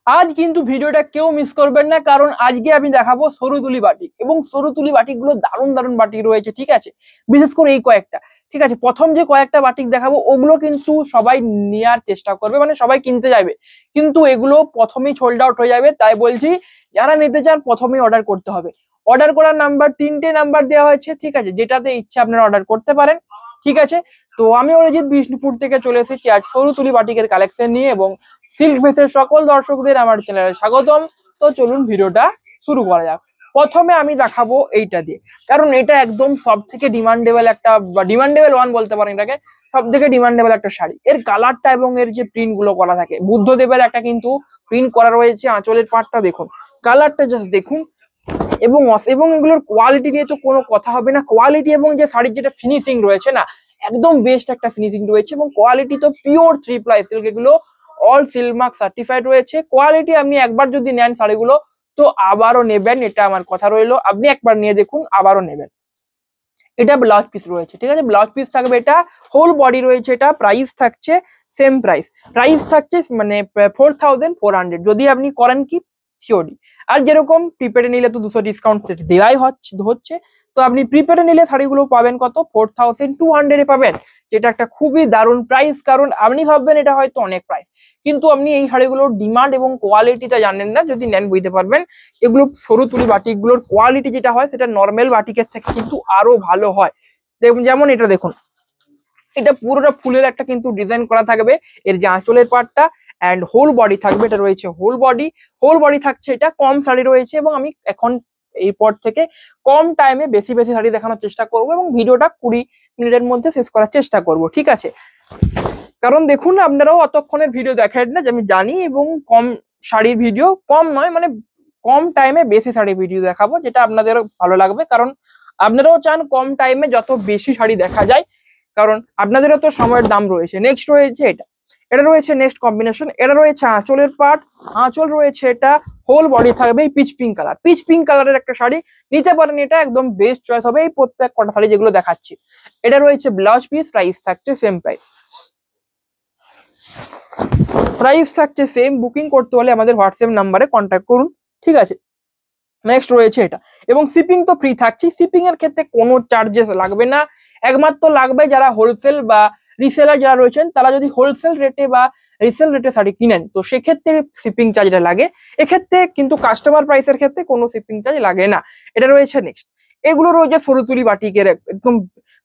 আজ কিন্তু ভিডিওটা কেউ মিস করবেন না, কারণ আজকে আমি দেখাবো সরুতুলি বাটিক। এবং সরুতুলি বাটিক গুলো দারুণ দারুণ বাটিক রয়েছে, ঠিক আছে। বিশেষ করে এই কয়েকটা, ঠিক আছে। প্রথম যে কয়েকটা বাটিক দেখাবো ওগুলো কিন্তু সবাই নেওয়ার চেষ্টা করবে, মানে সবাই কিনতে যাবে, কিন্তু এগুলো প্রথমেই সোল্ড আউট হয়ে যাবে। তাই বলছি, যারা নিতে চান প্রথমেই অর্ডার করতে হবে। অর্ডার করার নাম্বার 3টে নাম্বার দেওয়া হয়েছে, ঠিক আছে, যেটাতে ইচ্ছা আপনারা অর্ডার করতে পারেন, ঠিক আছে। তো আমি অরিজিৎ বিষ্ণুপুর থেকে চলে এসেছি আজ সরুতুলি বাটিকের কালেকশন নিয়ে, এবং সিল্ক ভেসের সকল দর্শকদের আমার চ্যানেলে স্বাগতম। তো চলুন ভিডিওটা শুরু করা যাক। প্রথমে আমি দেখাবো এইটা দিয়ে, কারণ এটা একদম সব থেকে ডিমান্ডেবল একটা, বা ডিমান্ডেবল ওয়ান বলতে পারেন এটাকে, সব থেকে ডিমান্ডেবল একটা শাড়ি। এর কালারটা এবং এর যে প্রিন্ট গুলো করা থাকে, বুদ্ধদেবের একটা কিন্তু প্রিন্ট করা রয়েছে আঁচলের পাটটা দেখুন, কালারটা জাস্ট দেখুন। এবং এবং এগুলোর কোয়ালিটি নিয়ে তো কোনো কথা হবে না। কোয়ালিটি এবং যে শাড়ির যেটা ফিনিশিং রয়েছে না, একদম বেস্ট একটা ফিনিশিং রয়েছে। এবং কোয়ালিটি তো পিওর 3 প্লাই সিল্ক, এগুলো অল সিল্ক মার্ক সার্টিফাইড রয়েছে। কোয়ালিটি আপনি একবার যদি নেন শাড়িগুলো, তো আবারও নেবেন, এটা আমার কথা রইলো। আপনি একবার নিয়ে দেখুন, আবারও নেবেন। এটা ব্লাউজ পিস রয়েছে, ঠিক আছে, ব্লাউজ পিস থাকবে, এটা হোল বডি রয়েছে। এটা প্রাইস থাকছে সেম প্রাইস থাকছে, মানে 4400 যদি আপনি করেন কি সিওডি। আর যেরকম প্রিপেডে নিলে তো 200 ডিসকাউন্ট দেওয়াই হচ্ছে। তো আপনি প্রিপেডে নিলে শাড়িগুলো পাবেন কত, 4200 পাবেন, যেটা একটা খুবই দারুণ প্রাইস। কারণ আপনি ভাববেন এটা হয়তো অনেক প্রাইস, কিন্তু আপনি এই শাড়িগুলোর ডিমান্ড এবং কোয়ালিটিটা জানেন না, যদি নেন বুঝতে পারবেন। এগুলো সরুতুলি বাটিকগুলোর কোয়ালিটি যেটা হয়, সেটা নর্মাল বাটিকের থেকে কিন্তু আরো ভালো হয়। যেমন এটা দেখুন, এটা পুরোটা ফুলের একটা কিন্তু ডিজাইন করা থাকবে, এর যে আঁচলের পার্টটা অ্যান্ড হোল বডি থাকবে, এটা রয়েছে হোল বডি থাকছে। এটা কম শাড়ি রয়েছে, এবং আমি এখন এরপর থেকে কম টাইমে বেশি বেশি শাড়ি দেখানোর চেষ্টা করব, এবং ভিডিওটা 20 মিনিটের মধ্যে শেষ করার চেষ্টা করব, ঠিক আছে। কারণ দেখুন, আপনারাও অতক্ষণের ভিডিও দেখেন না, যে আমি জানি। এবং কম শাড়ির ভিডিও, কম নয় মানে কম টাইমে বেশি শাড়ি ভিডিও দেখাবো, যেটা আপনাদেরও ভালো লাগবে। কারণ আপনারাও চান কম টাইমে যত বেশি শাড়ি দেখা যায়, কারণ আপনাদেরও তো সময়ের দাম রয়েছে। নেক্সট রয়েছে এটা রয়েছে নেক্সট কম্বিনেশন। এটা রয়েছে আঁচলের পার্ট, আঁচল রয়েছে, এটা হোল বডি থাকবে এই পিচ পিঙ্ক কালারের একটা শাড়ি নিতে পারেন। এটা একদম বেস্ট চয়েস হবে এই প্রত্যেক কটা শাড়ি যেগুলো দেখাচ্ছি। এটা রয়েছে ব্লাউজ পিস, প্রাইস থাকছে সেম প্রাইস থাকছে সেম। বুকিং করতে হলে আমাদের হোয়াটসঅ্যাপ নাম্বারে কন্ট্যাক্ট করুন, ঠিক আছে। নেক্সট রয়েছে এটা, এবং শিপিং তো ফ্রি থাকছে। শিপিং এর ক্ষেত্রে কোনো চার্জেস লাগবে না, একমাত্র লাগবে যারা হোলসেল বা রিসেলার যারা রয়েছেন, তারা যদি হোলসেল রেটে বা রিসেল রেটে শাড়ি কিনেন, তো সেক্ষেত্রে শিপিং চার্জটা লাগে। এক্ষেত্রে কিন্তু কাস্টমার প্রাইসের ক্ষেত্রে কোনো শিপিং চার্জ লাগে না। এটা রয়েছে নেক্সট। এগুলো রয়েছে সরুতুলি বাটিকের একদম,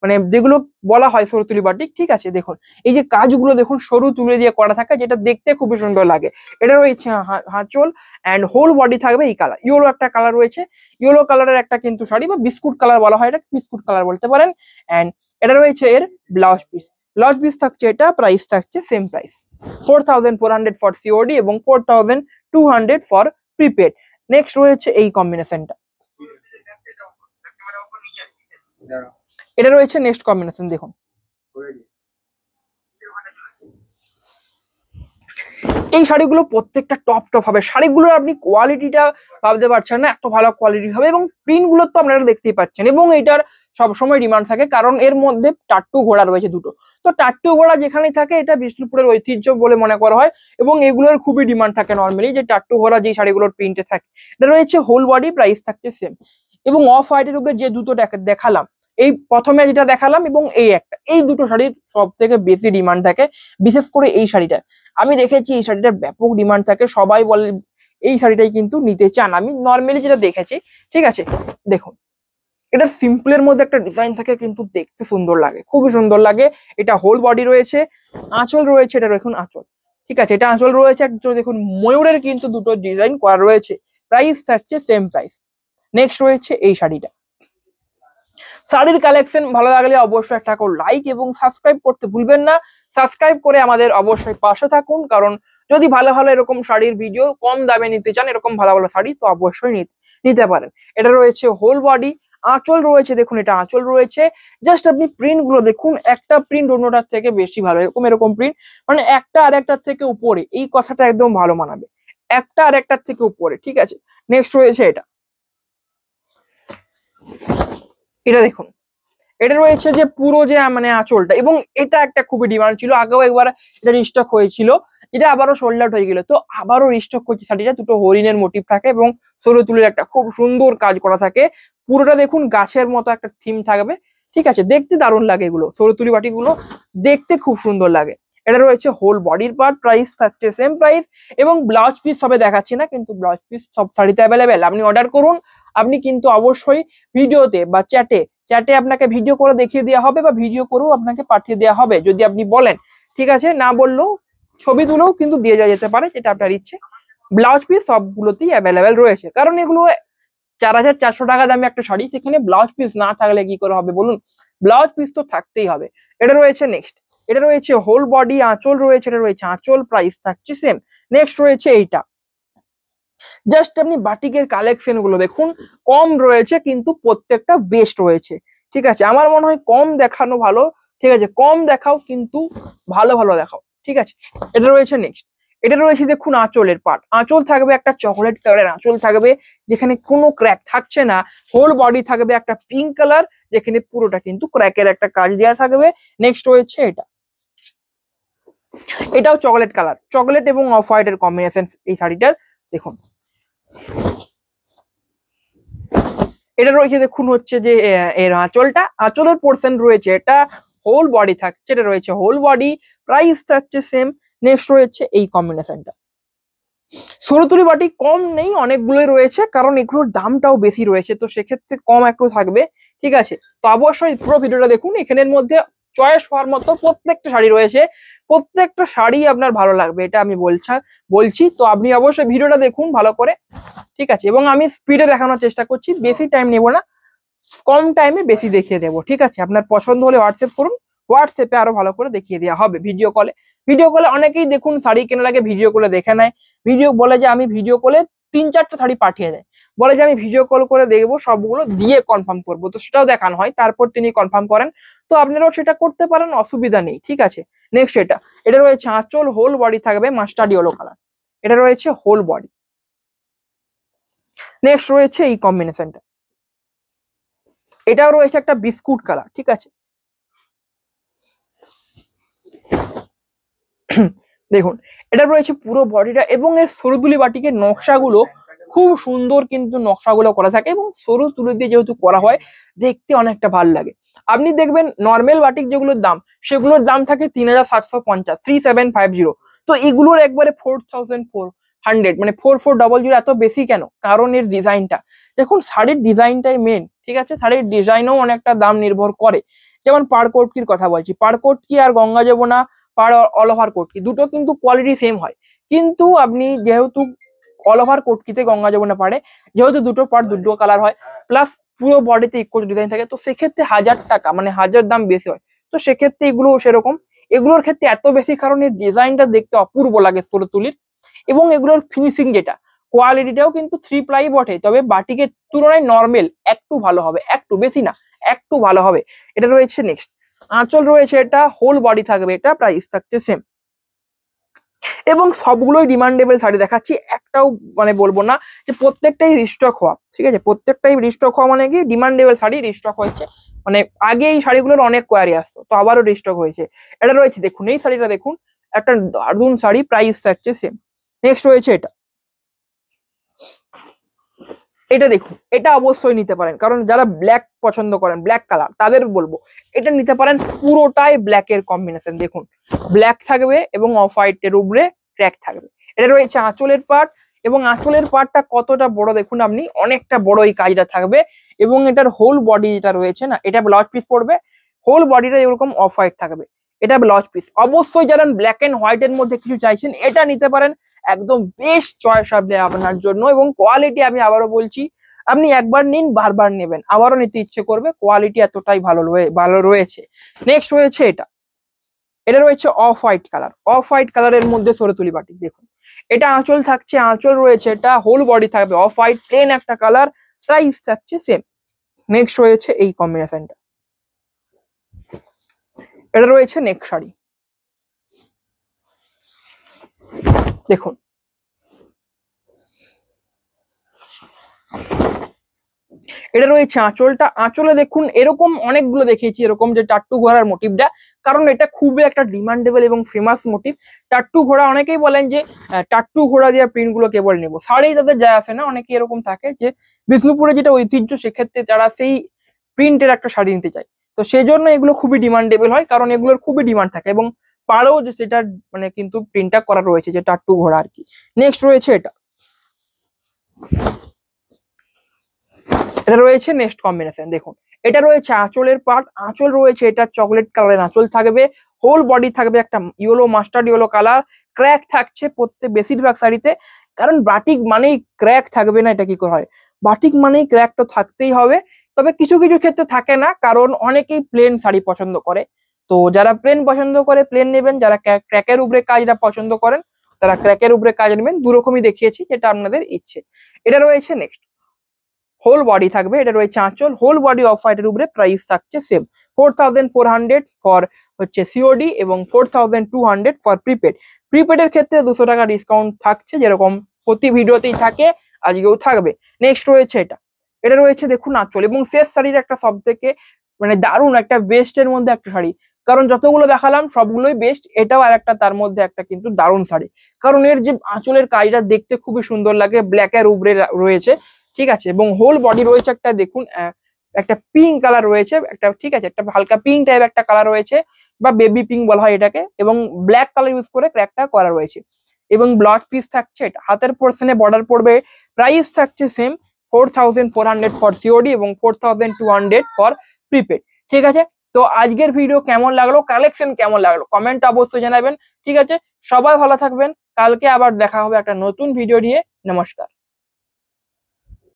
মানে যেগুলো বলা হয় সরুতুলি বাটিক, ঠিক আছে। দেখুন এই যে কাজগুলো দেখুন, সরু তুলে দিয়ে করা থাকে, যেটা দেখতে খুবই সুন্দর লাগে। এটা রয়েছে হাঁচল অ্যান্ড হোল বডি থাকবে এই কালার, ইয়েলো একটা কালার রয়েছে, ইয়েলো কালারের একটা কিন্তু শাড়ি, বা বিস্কুট কালার বলা হয়, এটা বিস্কুট কালার বলতে পারেন। অ্যান্ড এটা রয়েছে এর ব্লাউজ পিস থাকছে, এটা প্রাইস থাকছে সেম প্রাইস, 4400 ফর সিওডি এবং 4200 ফর প্রিপেড। নেক্সট রয়েছে এই কম্বিনেশনটা, এটা রয়েছে নেক্সট কম্বিনেশন। দেখুন এই শাড়িগুলো প্রত্যেকটা টপ হবে। শাড়িগুলোর আপনি কোয়ালিটিটা ভাবতে পারছেন না, এত ভালো কোয়ালিটি হবে। এবং প্রিন্ট গুলো তো আপনারা দেখতেই পাচ্ছেন। এবং এটার সবসময় ডিমান্ড থাকে, কারণ এর মধ্যে টাট্টু ঘোড়া রয়েছে দুটো। তো টাট্টু ঘোড়া যেখানেই থাকে, এটা বিষ্ণুপুরের ঐতিহ্য বলে মনে করা হয়। এবং এগুলোর খুবই ডিমান্ড থাকে নর্মালি, যে টাট্টু ঘোড়া যে শাড়িগুলোর প্রিন্টে থাকে। এটা রয়েছে হোল বডি, প্রাইস থাকছে সেম। এবং অফ হোয়াইটের উপরে যে দুটো দেখালাম, এই প্রথমে যেটা দেখালাম এবং এই দুটো শাড়ির সব থেকে বেশি ডিমান্ড থাকে। বিশেষ করে এই শাড়িটা আমি দেখেছি, এই শাড়িটার ব্যাপক ডিমান্ড থাকে, সবাই বলে এই শাড়িটাই কিন্তু নিতে চান। আমি নর্মালি যেটা দেখেছি, ঠিক আছে। দেখুন এটা সিম্পলের মধ্যে একটা ডিজাইন থাকে, কিন্তু দেখতে সুন্দর লাগে, খুবই সুন্দর লাগে। এটা হোল বডি রয়েছে, আঁচল রয়েছে, এটা দেখুন আঁচল, ঠিক আছে, এটা আঁচল রয়েছে। একটু দেখুন ময়ূরের কিন্তু দুটো ডিজাইন করা রয়েছে, প্রাইস থাকছে সেম প্রাইস। নেক্সট রয়েছে এই শাড়িটা। শাড়ির কালেকশন ভালো লাগলে অবশ্যই একটা লাইক এবং সাবস্ক্রাইব করতে ভুলবেন না। সাবস্ক্রাইব করে আমাদের অবশ্যই পাশে থাকুন, কারণ যদি ভালো ভালো এরকম শাড়ির ভিডিও কম দামে নিতে চান, এরকম ভালো ভালো শাড়ি, তো অবশ্যই নিতে পারেন। এটা রয়েছে হোল বডি, আঁচল রয়েছে, দেখুন এটা আঁচল রয়েছে। জাস্ট আপনি প্রিন্ট গুলো দেখুন, একটা প্রিন্ট অন্যটার থেকে বেশি ভালো, এরকম প্রিন্ট, মানে একটা আর একটার থেকে উপরে, এই কথাটা একদম ভালো মানাবে, একটা আর একটার থেকে উপরে, ঠিক আছে। নেক্সট রয়েছে এটা দেখুন, এটা রয়েছে যে পুরো যে মানে আঁচলটা, এবং এটা একটা খুবই ডিমান্ড ছিল, আগেও একবার এটা রিস্টক হয়েছিল, যেটা আবারও সোল্ড আউট হয়ে গেল। তো আবারও রিস্টক করছি শাড়িটা, দুটো হরিণের মোটিভ থাকে এবং সরু তুলির একটা খুব সুন্দর কাজ করা থাকে। পুরোটা দেখুন গাছের মতো একটা থিম থাকবে, ঠিক আছে, দেখতে দারুণ লাগে এগুলো, সরু তুলি বাটিগুলো দেখতে খুব সুন্দর লাগে। এটা রয়েছে হোল বডির পার্ট, প্রাইস থাকছে সেম প্রাইস, এবং ব্লাউজ পিস সবে দেখাচ্ছি না, কিন্তু ব্লাউজ পিস সব শাড়িতে অ্যাভেলেবেল। আপনি অর্ডার করুন, আপনি কিন্তু অবশ্যই ভিডিওতে বা চ্যাটে আপনাকে ভিডিও করে দেখিয়ে দেওয়া হবে, বা ভিডিও করেও আপনাকে পাঠিয়ে দেওয়া হবে যদি আপনি বলেন, ঠিক আছে, না বললেও ছবি তুলেও কিন্তু দিয়ে যাওয়া যেতে পারে, যেটা আপনার ইচ্ছে। ব্লাউজ পিস সবগুলোতেই অ্যাভেলেবেল রয়েছে, কারণ এগুলো 4400 টাকা দামে একটা শাড়ি, সেখানে ব্লাউজ পিস না থাকলে কি করে হবে বলুন, ব্লাউজ পিস তো থাকতেই হবে। এটা রয়েছে নেক্সট, এটা রয়েছে হোল বডি, আঁচল রয়েছে, এটা রয়েছে আঁচল, প্রাইস থাকছে সেম। নেক্সট রয়েছে এইটা, জাস্ট আপনি বাটিকের কালেকশন গুলো দেখুন, কম রয়েছে কিন্তু প্রত্যেকটা বেস্ট রয়েছে, ঠিক আছে। আমার মনে হয় কম দেখানো ভালো, ঠিক আছে, কম দেখাও কিন্তু ভালো ভালো দেখাও, ঠিক আছে। এটা রয়েছে নেক্সট, এটা রয়েছে দেখুন আঁচলের পার্ট, আঁচল থাকবে একটা চকলেট কালারের আঁচল থাকবে, যেখানে কোনো ক্র্যাক থাকছে না। হোল বডি থাকবে একটা পিঙ্ক কালার, যেখানে পুরোটা কিন্তু ক্র্যাকের একটা কাজ দেওয়া থাকবে। নেক্সট রয়েছে এটা, এটাও চকলেট কালার, চকলেট এবং অফ হোয়াইট এর কম্বিনেশন এই শাড়িটার, দেখুন। এটা রয়েছে দেখুন হচ্ছে যে এর আঁচলটা, আঁচলের পোর্শন রয়েছে, এটা হোল বডি থাকছে, এটা রয়েছে হোল বডি, প্রাইস থাকছে সেম। নেক্সট রয়েছে এই কম্বিনেশনটা, সরুতুলি বাটি কম নেই, অনেকগুলোই রয়েছে, কারণ এগুলোর দামটাও বেশি রয়েছে, তো সেক্ষেত্রে কম একটু থাকবে, ঠিক আছে। তো অবশ্যই পুরো ভিডিওটা দেখুন, এখানের মধ্যে চয়েস হওয়ার মতো প্রত্যেকটা শাড়ি রয়েছে, প্রত্যেকটা শাড়ি আপনার ভালো লাগবে, এটা আমি বলছি। তো আপনি অবশ্যই ভিডিওটা দেখুন ভালো করে, ঠিক আছে, এবং আমি স্পিডে দেখানোর চেষ্টা করছি, বেশি টাইম নেব না, কম টাইমে বেশি দেখিয়ে দেবো, ঠিক আছে। আপনার পছন্দ হলে হোয়াটসঅ্যাপ করুন, হোয়াটসঅ্যাপে আরো ভালো করে দেখিয়ে দেওয়া হবে। ভিডিও কলে অনেকেই দেখুন শাড়ি কেনার আগে ভিডিও কলে দেখে নেয়, ভিডিও বলে যে আমি ভিডিও কলে 3-4টা শাড়ি পাঠিয়ে দেয়, বলে যে আমি ভিডিও কল করে দেখবো, সবগুলো দিয়ে কনফার্ম করবো, তো সেটাও দেখানো হয়, তারপর তিনি কনফার্ম করেন। তো আপনারাও সেটা করতে পারেন, অসুবিধা নেই, ঠিক আছে। নেক্সট এটা রয়েছে আঁচল, হোল বডি থাকবে মাস্টার্ড ইয়েলো কালার, এটা রয়েছে হোল বডি। নেক্সট রয়েছে এই কম্বিনেশনটা, এটাও রয়েছে একটা বিস্কুট কালার, ঠিক আছে। দেখুন, এটা রয়েছে পুরো বডিটা, এবং এর সরুতুলি বাটিকের নকশাগুলো খুব সুন্দর, কিন্তু নকশাগুলো করা থাকে, এবং সরু তুলি দিয়ে যেহেতু করা হয়, দেখতে অনেকটা ভালো লাগে। আপনি দেখবেন নর্মাল বাটিক যেগুলোর দাম, সেগুলোর দাম থাকে 3750, 3750, তো এগুলোর একবারে 4400, মানে 4400, এত বেশি কেন? কারণ এর ডিজাইনটা দেখুন, শাড়ির ডিজাইনটাই মেন, ঠিক আছে, শাড়ির ডিজাইনও অনেকটা দাম নির্ভর করে। যেমন পাড়কোটকির কথা বলছি, পাড়কোটকি আর গঙ্গা যমুনা অল ওভার কোটকি দুটো কিন্তু কোয়ালিটি সেম হয়, কিন্তু আপনি যেহেতু অল ওভার কোটকিতে গঙ্গা যমুনা পাড়ে, যেহেতু দুটো পার্ট দুটো কালার হয়, প্লাস পুরো বডিতে ইকুয়াল ডিজাইন থাকে, তো সেক্ষেত্রে 1000 টাকা মানে 1000 দাম বেশি হয়। তো সেক্ষেত্রে এগুলো সেরকম, এগুলোর ক্ষেত্রে এত বেশি কারণ এর ডিজাইনটা দেখতে অপূর্ব লাগে সরুতুলির, এবং এগুলোর ফিনিশিং যেটা কোয়ালিটিটাও কিন্তু 3 প্লাই বটে, তবে বাটিকের তুলনায় নর্মাল একটু ভালো হবে, একটু বেশি না, একটু ভালো হবে। এটা রয়েছে নেক্সট, আঁচল রয়েছে, এটা হোল বডি থাকবে, এটা প্রাইস থাকছে সেম, এবং সবগুলোই ডিমান্ডেবল শাড়ি দেখাচ্ছি, একটাও মানে বলবো না যে প্রত্যেকটাই রিস্টক হওয়া, ঠিক আছে, প্রত্যেকটাই রিস্টক হওয়া মানে কি ডিমান্ডেবল শাড়ি রিস্টক হয়েছে, মানে আগে এই শাড়িগুলোর অনেক কোয়ারি আসতো, তো আবারও রিস্টক হয়েছে। এটা রয়েছে দেখুন, এই শাড়িটা দেখুন, একটা দারুণ শাড়ি, প্রাইস থাকছে সেম। নেক্সট রয়েছে এটা দেখুন, এটা অবশ্যই নিতে পারেন, কারণ যারা ব্ল্যাক পছন্দ করেন, ব্ল্যাক কালার, তাদের বলবো এটা নিতে পারেন, পুরোটাই ব্ল্যাক এর কম্বিনেশন, দেখুন ব্ল্যাক থাকবে এবং অফ হোয়াইট এর উপরে ক্র্যাক থাকবে। এটা রয়েছে আঁচলের পার্ট, এবং আঁচলের পার্টটা কতটা বড় দেখুন আপনি, অনেকটা বড় এই কাজটা থাকবে, এবং এটার হোল বডি যেটা রয়েছে না, এটা ব্লাউজ পিস পড়বে, হোল বডিটা এরকম অফ হোয়াইট থাকবে, এটা ব্লাউজ পিস। অবশ্যই যারা ব্ল্যাক এন্ড হোয়াইট এর মধ্যে কিছু চাইছেন, এটা নিতে পারেন, একদম বেস্ট চয়েস হবে আপনার জন্য, এবং কোয়ালিটি আমি আবারও বলছি, আপনি একবার নিন বারবার নেবেন, আবারও নিতে ইচ্ছে করবে, কোয়ালিটি এতটাই ভালো রয়েছে। নেক্সট রয়েছে এটা রয়েছে off white colour, off white কালারের মধ্যে সরুতুলি বাটিক, দেখুন এটা আঁচল থাকছে, আঁচল রয়েছে, এটা হোল বডি থাকবে, অফ হোয়াইট প্লেন একটা কালার, প্রাইস থাকছে সেম। নেক্সট রয়েছে এই কম্বিনেশনটা, এটা রয়েছে নেক্সট শাড়ি, দেখুন এটা রয়েছে আঁচলটা, আঁচলে দেখুন এরকম অনেকগুলো দেখিয়েছি এরকম যে টাট্টু ঘোড়ার মোটিভটা, কারণ এটা খুবই একটা ডিমান্ডেবল এবং ফেমাস মোটিভ। টাট্টু ঘোড়া, অনেকেই বলেন যে টাট্টু ঘোড়া দিয়ে প্রিন্ট গুলো কেবল নেবো, শাড়ি তাদের যায় আসে না, অনেকে এরকম থাকে যে বিষ্ণুপুরে যেটা ঐতিহ্য সেক্ষেত্রে তারা সেই প্রিন্টের একটা শাড়ি নিতে চায়। তো সেই জন্য এগুলো খুবই ডিমান্ডেবল হয়, কারণ এগুলোর খুবই ডিমান্ড থাকে এবং পারেও যে সেটা মানে কিন্তু প্রিন্টটা করা রয়েছে যে টাট্টু ঘোড়া আর কি। নেক্সট রয়েছে এটা, এটা রয়েছে নেক্সট কম্বিনেশন। দেখুন এটা রয়েছে আঁচলের পার্ট, আঁচল রয়েছে এটা চকলেট কালারের আঁচল থাকবে, হোল বডি থাকবে একটা yellow mustard yellow colour, crack থাকছে প্রত্যেক বেশিরভাগ শাড়িতে, কারণ বাটিক মানেই ক্র্যাক থাকবে না, এটা কি করে হয়, বাটিক মানেই ক্র্যাক তো থাকতেই হবে। তবে কিছু কিছু ক্ষেত্রে থাকে না, কারণ অনেকেই প্লেন শাড়ি পছন্দ করে, তো যারা প্লেন পছন্দ করে প্লেন নেবেন, যারা ক্র্যাকের উপরে কাজটা পছন্দ করেন তারা ক্র্যাকের উপরে কাজ নেবেন, দু রকমই দেখিয়েছি যেটা আপনাদের ইচ্ছে। এটা রয়েছে নেক্সট, হোল বডি থাকবে, এটা রয়েছে আঁচল, হোল বডি অফ হোয়াইটের উপরে, প্রাইস থাকছে সেম 4400 ফর হচ্ছে সিওডি এবং 4200 ফর প্রিপেড। প্রিপেডের ক্ষেত্রে 200 টাকা ডিসকাউন্ট থাকছে, যেরকম প্রতি ভিডিওতেই থাকে আজকেও থাকবে। নেক্সট রয়েছে এটা, এটা রয়েছে দেখুন আঁচল, এবং শেষ শাড়ির একটা সব থেকে মানে দারুণ একটা বেস্টের মধ্যে একটা শাড়ি, কারণ যতগুলো দেখালাম সবগুলোই বেস্ট, এটাও আর একটা তার মধ্যে একটা কিন্তু দারুণ শাড়ি, কারণ এর যে আঁচলের কাজটা দেখতে খুবই সুন্দর লাগে, ব্ল্যাকের উপরে রয়েছে, ঠিক আছে, এবং হোল বডি রয়েছে একটা দেখুন একটা পিঙ্ক কালার রয়েছে একটা, ঠিক আছে, একটা হালকা পিঙ্ক টাইপ একটা কালার রয়েছে বা বেবি পিঙ্ক বলা হয় এটাকে, এবং ব্ল্যাক কালার ইউজ করে ক্র্যাকটা করা রয়েছে, এবং ব্লাউজ পিস থাকছে এটা, হাতের পোর্শনে বর্ডার পড়বে, প্রাইস থাকছে সেম 4400 ফর সিওডি এবং 4200 ফর প্রিপেড। ঠিক আছে, তো আজকের ভিডিও কেমন লাগলো, কালেকশন কেমন লাগলো কমেন্ট অবশ্যই জানাবেন। ঠিক আছে, সবাই ভালো থাকবেন, কালকে আবার দেখা হবে একটা নতুন ভিডিও নিয়ে। নমস্কার।